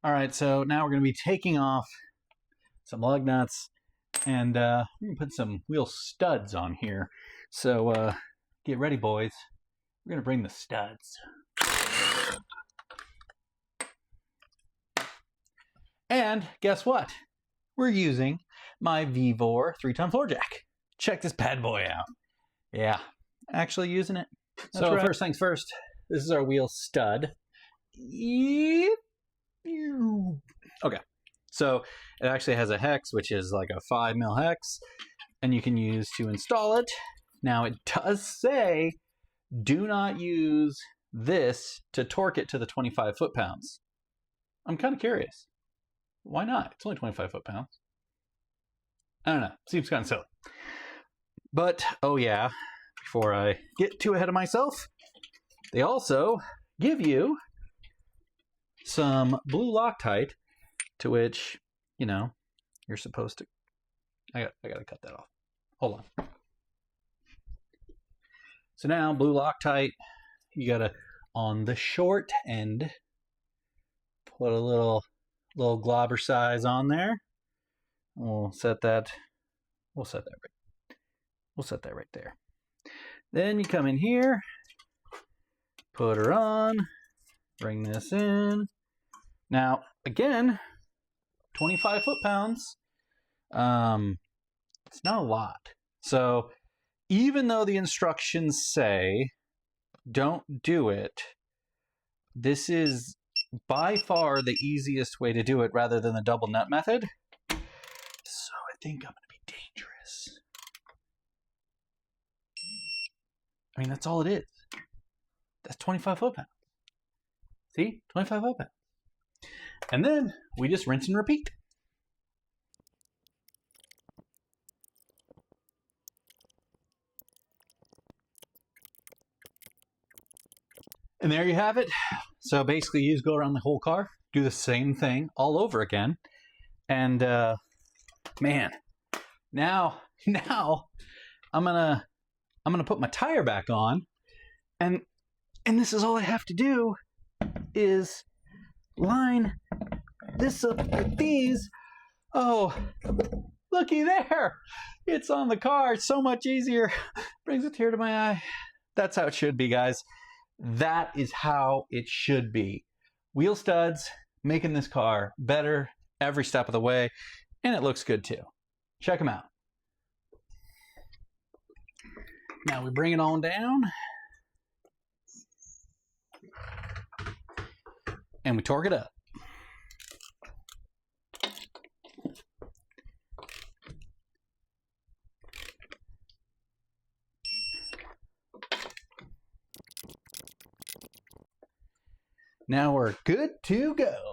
All right, so now we're going to be taking off some lug nuts, and we're going to put some wheel studs on here. So get ready, boys. We're going to bring the studs. And guess what? We're using my Vevor 3-ton floor jack. Check this bad boy out. Yeah, actually using it. So first things first, this is our wheel stud. Okay, so it actually has a hex, which is like a 5mm hex, and you can use to install it. Now it does say, do not use this to torque it to the 25 foot-pounds. I'm kind of curious. Why not? It's only 25 foot-pounds. I don't know. Seems kind of silly. But, oh yeah, before I get too ahead of myself, they also give you some blue Loctite, to which, you know, you're supposed to... I gotta cut that off. Hold on. So now, blue Loctite, you gotta, on the short end, put a little globber size on there. We'll set that right there. Then you come in here, put her on, bring this in. Now, again, 25 foot-pounds. It's not a lot. So even though the instructions say don't do it, this is by far the easiest way to do it rather than the double nut method. So I think I'm going to be dangerous. I mean, that's all it is. That's 25 foot-pounds. See? 25 foot-pounds. And then we just rinse and repeat. And there you have it. So basically you just go around the whole car, do the same thing all over again. And man, now I'm gonna put my tire back on, and this is all I have to do is line this up with these. Oh, looky there. It's on the car. It's so much easier. Brings a tear to my eye. That's how it should be, guys. That is how it should be. Wheel studs, making this car better every step of the way, and it looks good too. Check them out. Now we bring it on down, and we torque it up. Now we're good to go.